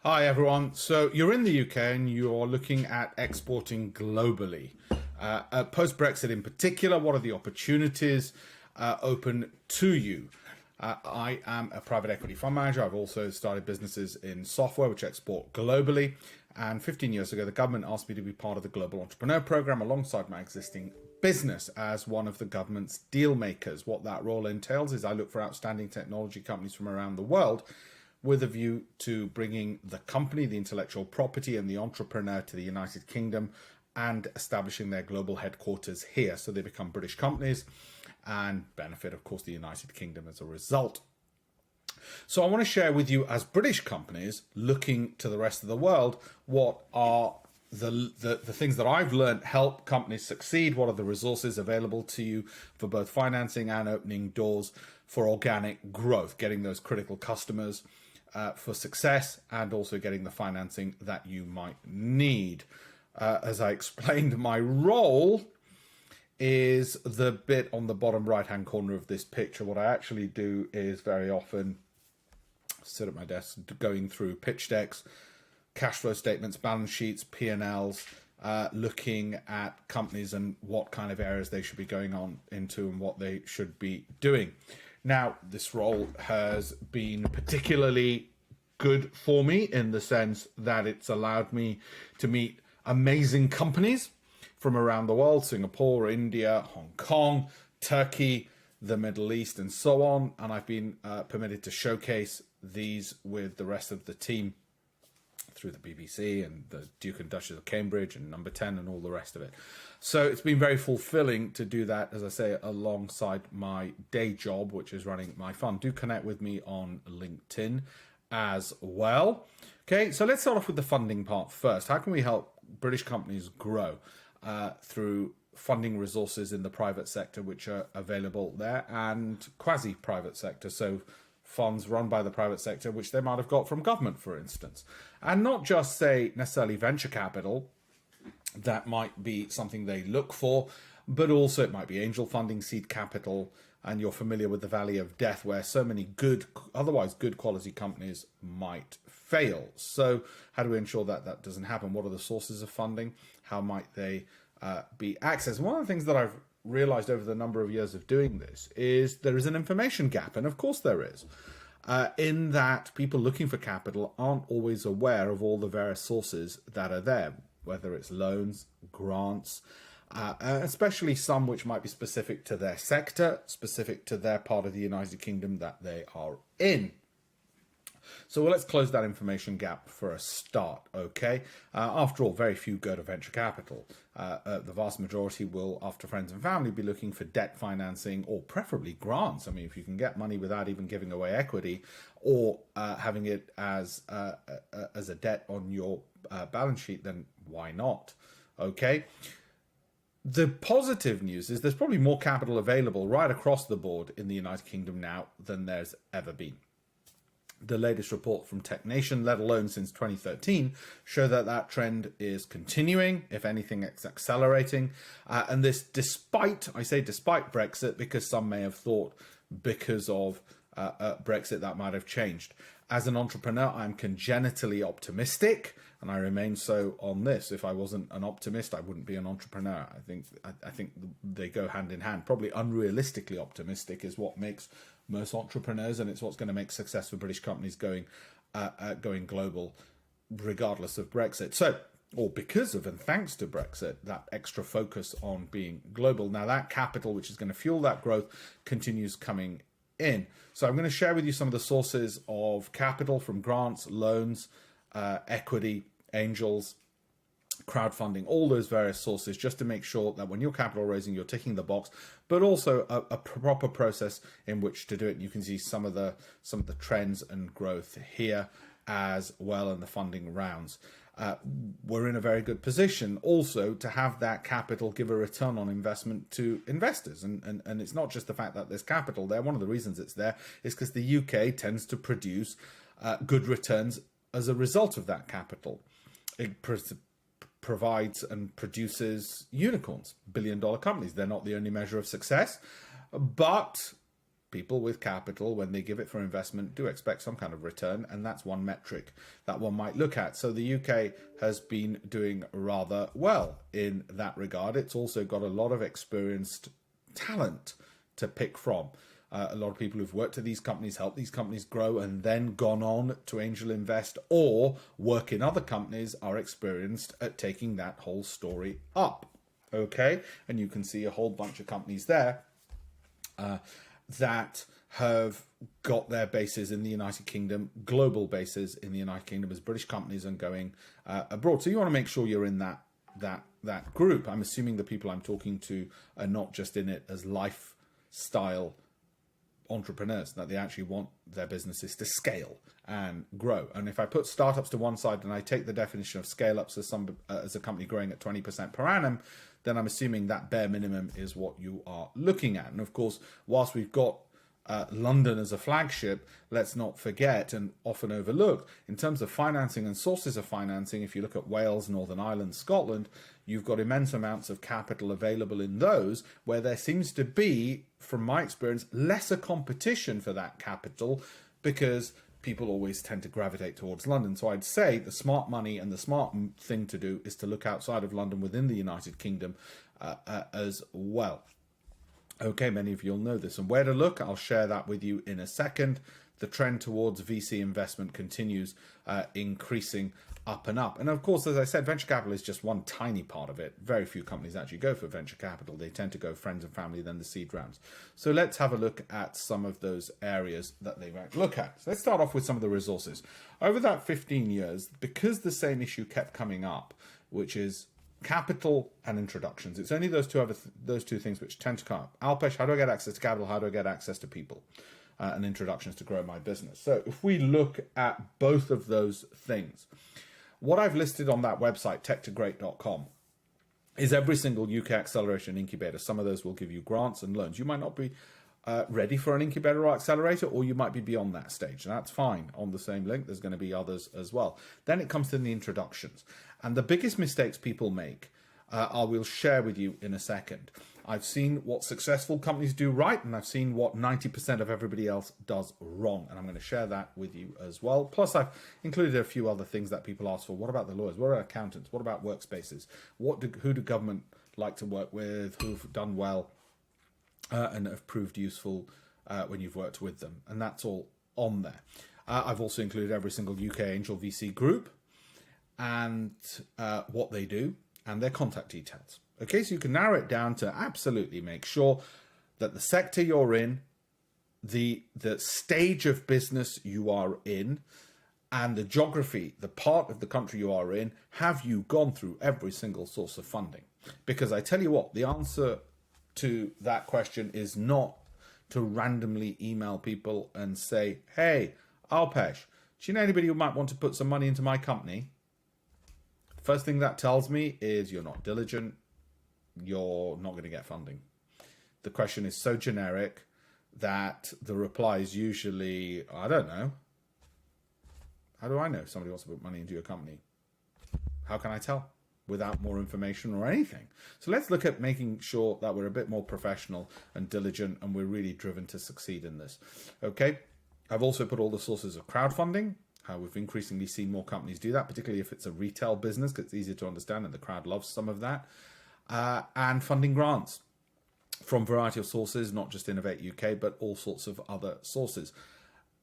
Hi everyone. So you're in the UK and you're looking at exporting globally. Post-Brexit in particular, what are the opportunities open to you? I am a private equity fund manager. I've also started businesses in software which export globally. And 15 years ago, the government asked me to be part of the Global Entrepreneur Program alongside my existing business as one of the government's deal makers. What that role entails is I look for outstanding technology companies from around the world with a view to bringing the company, the intellectual property, and the entrepreneur to the United Kingdom and establishing their global headquarters here. So they become British companies and benefit, of course, the United Kingdom as a result. So I want to share with you, as British companies looking to the rest of the world, what are the things that I've learned help companies succeed. What are the resources available to you for both financing and opening doors for organic growth, getting those critical customers for success, and also getting the financing that you might need. As I explained, my role is the bit on the bottom right hand corner of this picture. What I actually do is very often sit at my desk going through pitch decks, cash flow statements, balance sheets, P&Ls, looking at companies and what kind of areas they should be going on into and what they should be doing. Now, this role has been particularly good for me in the sense that it's allowed me to meet amazing companies from around the world: Singapore, India, Hong Kong, Turkey, the Middle East, and so on. And I've been permitted to showcase these with the rest of the team through the BBC and the Duke and Duchess of Cambridge and Number 10 and all the rest of it. So it's been very fulfilling to do that, as I say, alongside my day job, which is running my fund. Do connect with me on LinkedIn as well. Okay, so let's start off with the funding part first. How can we help British companies grow through funding resources in the private sector, which are available there, and quasi-private sector, so funds run by the private sector, which they might have got from government, for instance. And not just, say, necessarily venture capital, that might be something they look for, but also it might be angel funding, seed capital, and you're familiar with the Valley of Death, where so many good, otherwise good quality companies might fail. So how do we ensure that that doesn't happen? What are the sources of funding? How might they be accessed? One of the things that I've realized over the number of years of doing this is there is an information gap, and of course there is, in that people looking for capital aren't always aware of all the various sources that are there, whether it's loans, grants, especially some which might be specific to their sector, specific to their part of the United Kingdom that they are in. So let's close that information gap for a start, okay? After all, very few go to venture capital. The vast majority will, after friends and family, be looking for debt financing or preferably grants. I mean, if you can get money without even giving away equity or having it as a debt on your balance sheet, then why not, okay? The positive news is there's probably more capital available right across the board in the United Kingdom now than there's ever been. The latest report from Tech Nation, let alone since 2013, show that that trend is continuing. If anything, it's accelerating. And this despite, I say despite Brexit, because some may have thought because of Brexit that might have changed. As an entrepreneur, I'm congenitally optimistic, and I remain so on this. If I wasn't an optimist, I wouldn't be an entrepreneur. I think they go hand in hand. Probably unrealistically optimistic is what makes most entrepreneurs, and it's what's going to make success for British companies going global, regardless of Brexit. So, or because of and thanks to Brexit, that extra focus on being global. Now that capital, which is going to fuel that growth, continues coming in. So I'm going to share with you some of the sources of capital from grants, loans, equity, angels, crowdfunding, all those various sources, just to make sure that when you're capital raising, you're ticking the box, but also a proper process in which to do it. You can see some of the trends and growth here as well in the funding rounds. We're in a very good position also to have that capital give a return on investment to investors. And it's not just the fact that there's capital there. One of the reasons it's there is because the UK tends to produce good returns as a result of that capital. It provides and produces unicorns, billion-dollar companies. They're not the only measure of success, but people with capital, when they give it for investment, do expect some kind of return, and that's one metric that one might look at. So the UK has been doing rather well in that regard. It's also got a lot of experienced talent to pick from. A lot of people who've worked at these companies, helped these companies grow, and then gone on to angel invest or work in other companies, are experienced at taking that whole story up. Okay, and you can see a whole bunch of companies there that have got their bases in the United Kingdom, global bases in the United Kingdom as British companies and going abroad. So you want to make sure you're in that group. I'm assuming the people I'm talking to are not just in it as lifestyle entrepreneurs, that they actually want their businesses to scale and grow. And if I put startups to one side and I take the definition of scale ups as a company growing at 20% per annum, then I'm assuming that bare minimum is what you are looking at. And of course, whilst we've got London as a flagship, let's not forget and often overlook, in terms of financing and sources of financing, if you look at Wales, Northern Ireland, Scotland, you've got immense amounts of capital available in those where there seems to be, from my experience, lesser competition for that capital, because people always tend to gravitate towards London. So I'd say the smart money and the smart thing to do is to look outside of London within the United Kingdom as well. Okay, many of you will know this. And where to look, I'll share that with you in a second. The trend towards VC investment continues increasing up and up. And of course, as I said, venture capital is just one tiny part of it. Very few companies actually go for venture capital. They tend to go friends and family, then the seed rounds. So let's have a look at some of those areas that they might look at. So let's start off with some of the resources. Over that 15 years, because the same issue kept coming up, which is capital and introductions. It's only those two things which tend to come up. Alpesh, how do I get access to capital? How do I get access to people? And introductions to grow my business. So if we look at both of those things, what I've listed on that website, tech2great.com, is every single UK acceleration incubator. Some of those will give you grants and loans. You might not be ready for an incubator or accelerator, or you might be beyond that stage. And that's fine. On the same link, there's going to be others as well. Then it comes to the introductions. And the biggest mistakes people make, I will share with you in a second. I've seen what successful companies do right, and I've seen what 90% of everybody else does wrong. And I'm going to share that with you as well. Plus, I've included a few other things that people ask for. What about the lawyers? What about accountants? What about workspaces? Who do government like to work with? Who've done well and have proved useful when you've worked with them? And that's all on there. I've also included every single UK Angel VC group and what they do and their contact details. Okay, so you can narrow it down to absolutely make sure that the sector you're in, the stage of business you are in, and the geography, the part of the country you are in, have you gone through every single source of funding? Because I tell you what, the answer to that question is not to randomly email people and say, hey, Alpesh, do you know anybody who might want to put some money into my company? First thing that tells me is you're not diligent, you're not going to get funding. The question is so generic that the reply is usually, I don't know. How do I know if somebody wants to put money into your company? How can I tell? Without more information or anything. So let's look at making sure that we're a bit more professional and diligent, and we're really driven to succeed in this. Okay. I've also put all the sources of crowdfunding. We've increasingly seen more companies do that, particularly if it's a retail business, because it's easier to understand and the crowd loves some of that. And funding grants from a variety of sources, not just Innovate UK, but all sorts of other sources.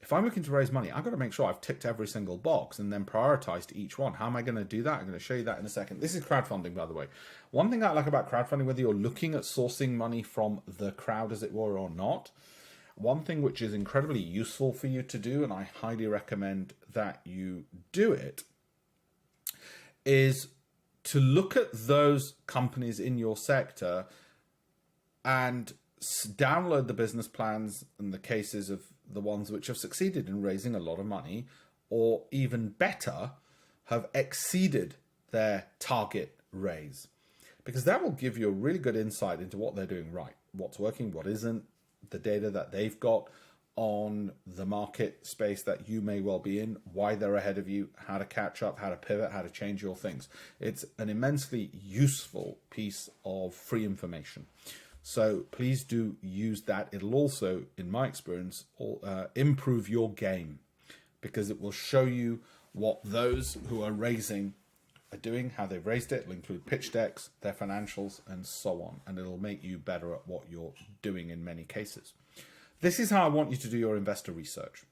If I'm looking to raise money, I've got to make sure I've ticked every single box and then prioritized each one. How am I going to do that? I'm going to show you that in a second. This is crowdfunding, by the way. One thing I like about crowdfunding, whether you're looking at sourcing money from the crowd, as it were, or not, one thing which is incredibly useful for you to do, and I highly recommend that you do it, is to look at those companies in your sector and download the business plans and the cases of the ones which have succeeded in raising a lot of money, or even better, have exceeded their target raise. Because that will give you a really good insight into what they're doing right, what's working, what isn't, the data that they've got on the market space that you may well be in, why they're ahead of you, how to catch up, how to pivot, how to change your things. It's an immensely useful piece of free information. So please do use that. It'll also, in my experience, improve your game, because it will show you what those who are raising are doing, how they've raised it. It'll include pitch decks, their financials, and so on. And it'll make you better at what you're doing in many cases. This is how I want you to do your investor research.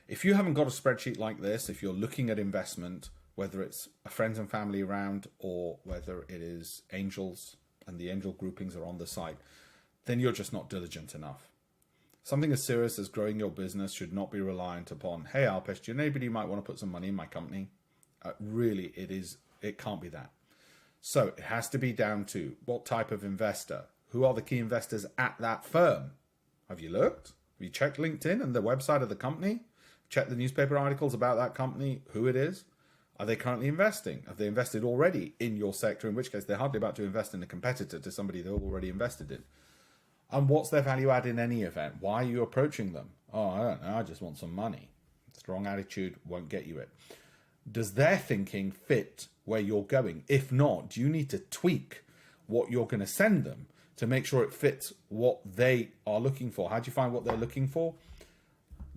If you haven't got a spreadsheet like this, if you're looking at investment, whether it's a friends and family round or whether it is angels and the angel groupings are on the side, then you're just not diligent enough. Something as serious as growing your business should not be reliant upon, hey, Alpesh, do you know anybody who might want to put some money in my company? Really, it can't be that. So it has to be down to what type of investor, who are the key investors at that firm? Have you looked? Have you checked LinkedIn and the website of the company? Check the newspaper articles about that company, who it is. Are they currently investing? Have they invested already in your sector? In which case, they're hardly about to invest in a competitor to somebody they're already invested in. And what's their value add in any event? Why are you approaching them? Oh, I don't know. I just want some money. Strong attitude won't get you it. Does their thinking fit where you're going? If not, do you need to tweak what you're going to send them to make sure it fits what they are looking for? How do you find what they're looking for?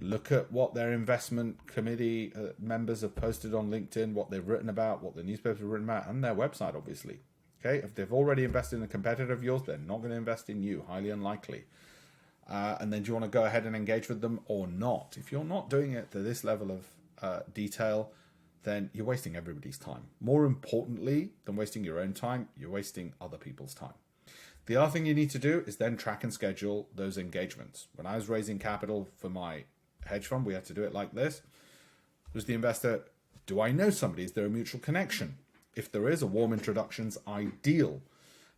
Look at what their investment committee members have posted on LinkedIn, what they've written about, what the newspapers have written about, and their website, obviously. Okay, if they've already invested in a competitor of yours, they're not going to invest in you, highly unlikely. And then do you want to go ahead and engage with them or not? If you're not doing it to this level of detail, then you're wasting everybody's time. More importantly than wasting your own time, you're wasting other people's time. The other thing you need to do is then track and schedule those engagements. When I was raising capital for my hedge fund, we had to do it like this. Was the investor, do I know somebody? Is there a mutual connection? If there is, a warm introduction's ideal.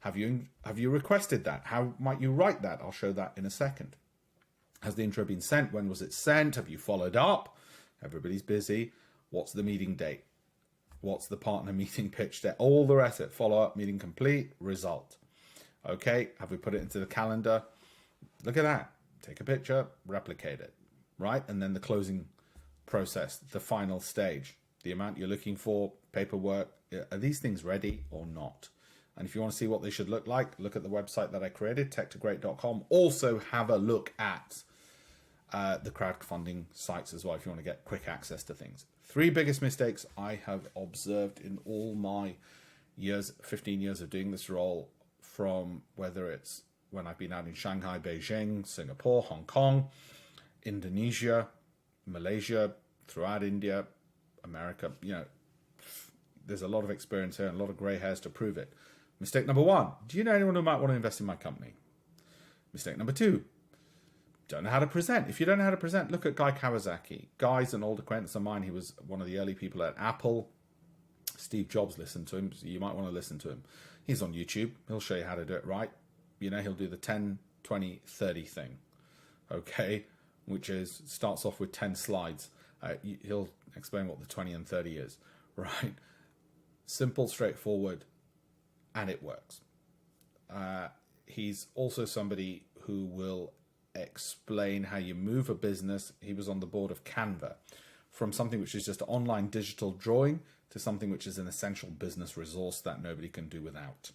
Have you requested that? How might you write that? I'll show that in a second. Has the intro been sent? When was it sent? Have you followed up? Everybody's busy. What's the meeting date? What's the partner meeting pitch deck? All the rest of it. Follow up, meeting complete, result. Okay, have we put it into the calendar? Look at that. Take a picture, replicate it, right? And then the closing process, the final stage, the amount you're looking for, paperwork. Are these things ready or not? And if you want to see what they should look like, look at the website that I created, tech2great.com. Also have a look at the crowdfunding sites as well if you want to get quick access to things. 3 biggest mistakes I have observed in all my years, 15 years of doing this role, from whether it's when I've been out in Shanghai, Beijing, Singapore, Hong Kong, Indonesia, Malaysia, throughout India, America, there's a lot of experience here and a lot of gray hairs to prove it. Mistake number 1, do you know anyone who might want to invest in my company? Mistake number 2, don't know how to present. If you don't know how to present, look at Guy Kawasaki. Guy's an old acquaintance of mine. He was one of the early people at Apple. Steve Jobs listened to him, so you might want to listen to him. He's on YouTube. He'll show you how to do it right. He'll do the 10, 20, 30 thing, okay, which is starts off with 10 slides. He'll explain what the 20 and 30 is, right? Simple, straightforward, and it works. He's also somebody who will explain how you move a business. He was on the board of Canva, from something which is just online digital drawing to something which is an essential business resource that nobody can do without,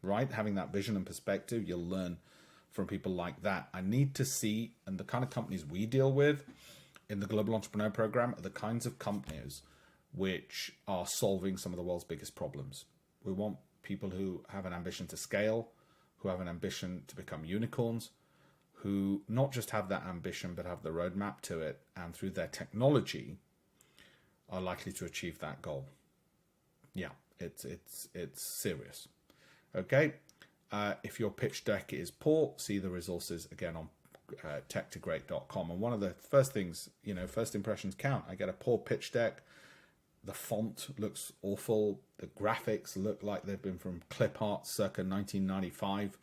right? Having that vision and perspective, you'll learn from people like that. I need to see, and the kind of companies we deal with in the Global Entrepreneur Program are the kinds of companies which are solving some of the world's biggest problems. We want people who have an ambition to scale, who have an ambition to become unicorns, who not just have that ambition, but have the roadmap to it, and through their technology are likely to achieve that goal. Yeah, it's serious. Okay, if your pitch deck is poor, see the resources again on tech2great.com. And one of the first things, first impressions count. I get a poor pitch deck. The font looks awful. The graphics look like they've been from clip art circa 1995.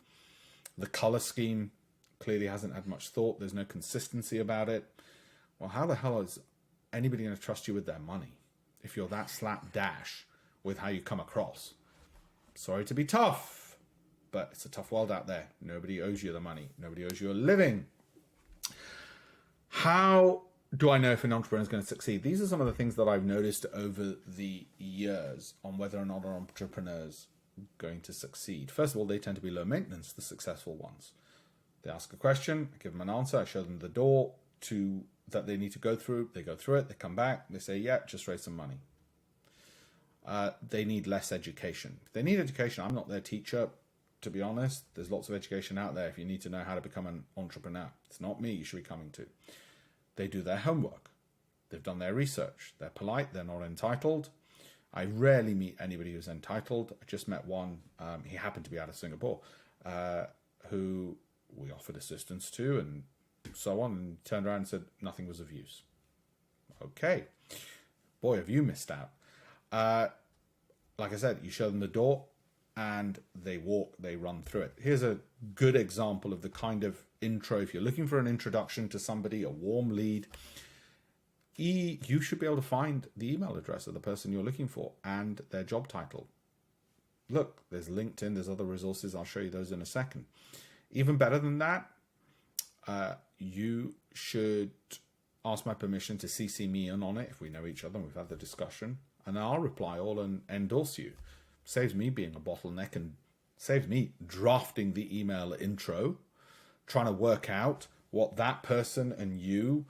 The color scheme clearly hasn't had much thought. There's no consistency about it. Well, how the hell is anybody going to trust you with their money if you're that slapdash with how you come across? Sorry to be tough, but it's a tough world out there. Nobody owes you the money. Nobody owes you a living. How do I know if an entrepreneur is going to succeed? These are some of the things that I've noticed over the years on whether or not entrepreneurs going to succeed. First of all, they tend to be low maintenance, the successful ones. They ask a question, I give them an answer, I show them the door that they need to go through. They go through it, they come back, they say, yeah, just raise some money. They need less education. If they need education, I'm not their teacher, to be honest. There's lots of education out there if you need to know how to become an entrepreneur. It's not me you should be coming to. They do their homework. They've done their research. They're polite, they're not entitled. I rarely meet anybody who's entitled. I just met one, he happened to be out of Singapore, who we offered assistance to and so on, and turned around and said nothing was of use. Okay. Boy, have you missed out. Like I said, you show them the door and they walk, they run through it. Here's a good example of the kind of intro. If you're looking for an introduction to somebody, a warm lead, you should be able to find the email address of the person you're looking for and their job title. Look, there's LinkedIn, there's other resources. I'll show you those in a second. Even better than that, you should ask my permission to CC me in on it if we know each other and we've had the discussion, and I'll reply all and endorse you. Saves me being a bottleneck and saves me drafting the email intro, trying to work out what that person and you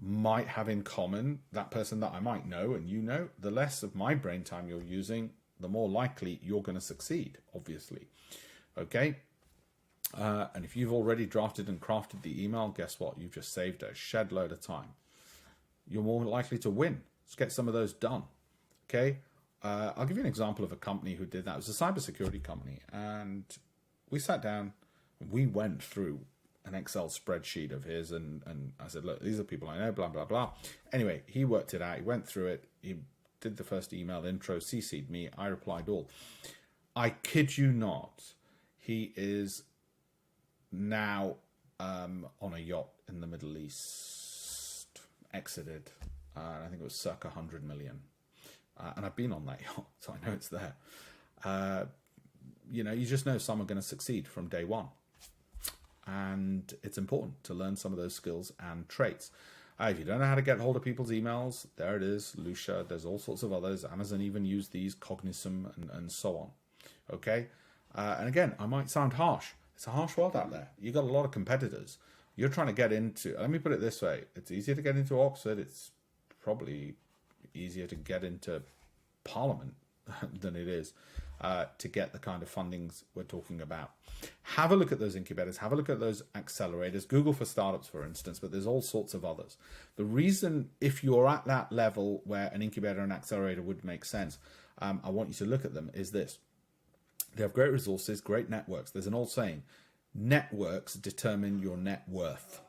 might have in common, that person that I might know and you know. The less of my brain time you're using, the more likely you're going to succeed, obviously. Okay? And if you've already drafted and crafted the email, guess what? You've just saved a shed load of time. You're more likely to win. Let's get some of those done. Okay? I'll give you an example of a company who did that. It was a cybersecurity company. And we sat down, and we went through an Excel spreadsheet of his, and I said, look, these are people I know, blah, blah, blah. Anyway, he worked it out. He went through it. He did the first email intro, CC'd me. I replied all. I kid you not. He is now on a yacht in the Middle East, exited. I think it was circa 100 million. And I've been on that yacht, so I know it's there. You just know some are going to succeed from day one. And it's important to learn some of those skills and traits. If you don't know how to get hold of people's emails, there it is, Lucia. There's all sorts of others. Amazon even use these, Cognizant, and so on. Okay? And again, I might sound harsh. It's a harsh world out there. You've got a lot of competitors. You're trying to get into, let me put it this way. It's easier to get into Oxford. It's probably easier to get into Parliament than it is to get the kind of fundings we're talking about. Have a look at those incubators. Have a look at those accelerators. Google for startups, for instance, but there's all sorts of others. The reason, if you're at that level where an incubator and accelerator would make sense, I want you to look at them, is this. They have great resources, great networks. There's an old saying, networks determine your net worth.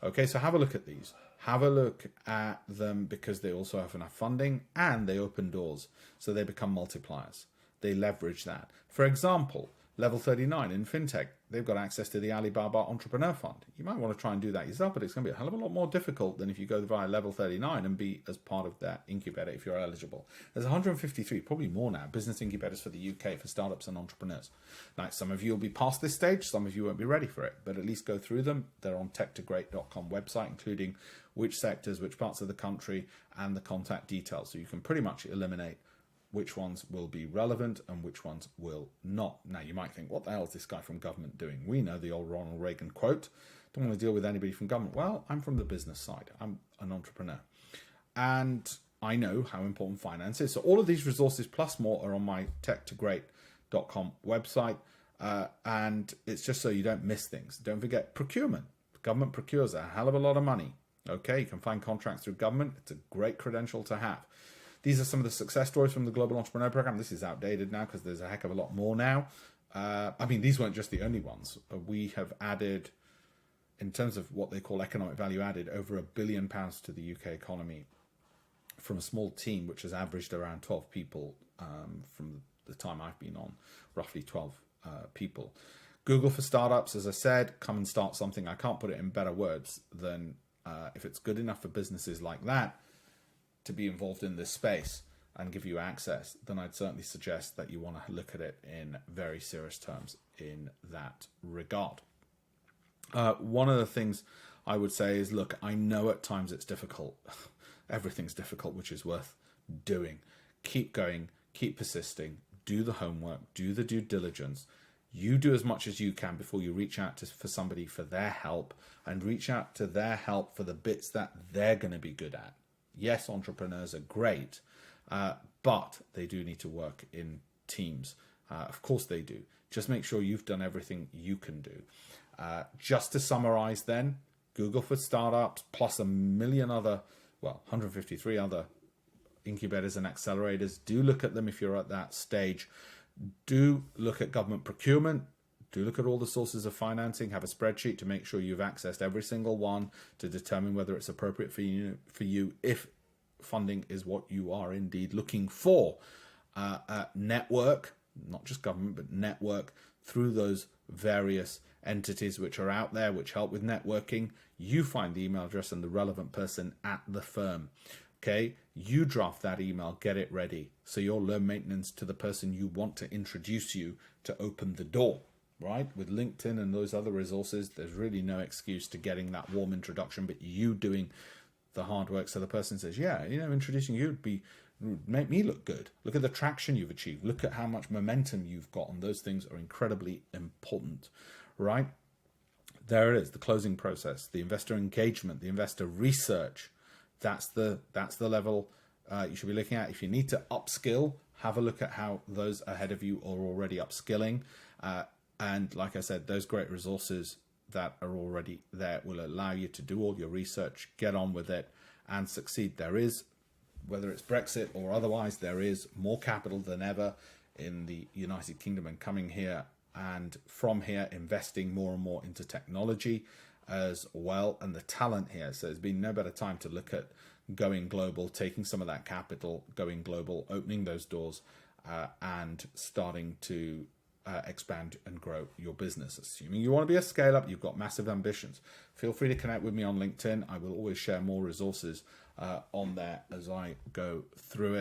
Okay, so have a look at these. Have a look at them because they also have enough funding and they open doors. So they become multipliers. They leverage that. For example, Level 39 in FinTech, they've got access to the Alibaba Entrepreneur Fund. You might want to try and do that yourself, but it's going to be a hell of a lot more difficult than if you go via Level 39 and be as part of that incubator if you're eligible. There's 153, probably more now, business incubators for the UK for startups and entrepreneurs. Now, some of you will be past this stage, some of you won't be ready for it, but at least go through them. They're on tech2great.com website, including which sectors, which parts of the country, and the contact details. So you can pretty much eliminate which ones will be relevant and which ones will not. Now, you might think, what the hell is this guy from government doing? We know the old Ronald Reagan quote, don't want to deal with anybody from government. Well, I'm from the business side. I'm an entrepreneur. And I know how important finance is. So all of these resources plus more are on my tech2great.com website. And it's just so you don't miss things. Don't forget procurement. Government procures a hell of a lot of money. Okay, you can find contracts through government. It's a great credential to have. These are some of the success stories from the Global Entrepreneur Program. This is outdated now because there's a heck of a lot more now. These weren't just the only ones. We have added, in terms of what they call economic value added, over £1 billion to the UK economy from a small team, which has averaged around 12 people from the time I've been on, roughly 12 people. Google for startups, as I said, come and start something. I can't put it in better words than if it's good enough for businesses like that to be involved in this space and give you access, then I'd certainly suggest that you want to look at it in very serious terms in that regard. One of the things I would say is, look, I know at times it's difficult. Everything's difficult, which is worth doing. Keep going, keep persisting. do the homework, do the due diligence. You do as much as you can before you reach out for somebody for their help, and reach out to their help for the bits that they're going to be good at. Yes, entrepreneurs are great, but they do need to work in teams. Of course they do. Just make sure you've done everything you can do. Just to summarize then, Google for Startups plus a million other, 153 other incubators and accelerators. Do look at them if you're at that stage. Do look at government procurement. Do look at all the sources of financing. Have a spreadsheet to make sure you've accessed every single one to determine whether it's appropriate for you if funding is what you are indeed looking for. Network, not just government, but network through those various entities which are out there, which help with networking. You find the email address and the relevant person at the firm. Okay, you draft that email, get it ready. So you're low maintenance to the person you want to introduce you to open the door, right? With LinkedIn and those other resources, there's really no excuse to getting that warm introduction, but you doing the hard work. So the person says, yeah, introducing you would make me look good. Look at the traction you've achieved. Look at how much momentum you've got. And those things are incredibly important, right? There it is, the closing process, the investor engagement, the investor research. That's the level you should be looking at. If you need to upskill, have a look at how those ahead of you are already upskilling. And like I said, those great resources that are already there will allow you to do all your research, get on with it, and succeed. There is, whether it's Brexit or otherwise, there is more capital than ever in the United Kingdom, and coming here and from here investing more and more into technology as well, and the talent here. So there's been no better time to look at going global, taking some of that capital, going global, opening those doors, and starting to expand and grow your business. Assuming you want to be a scale up, you've got massive ambitions, feel free to connect with me on LinkedIn. I will always share more resources on there as I go through it.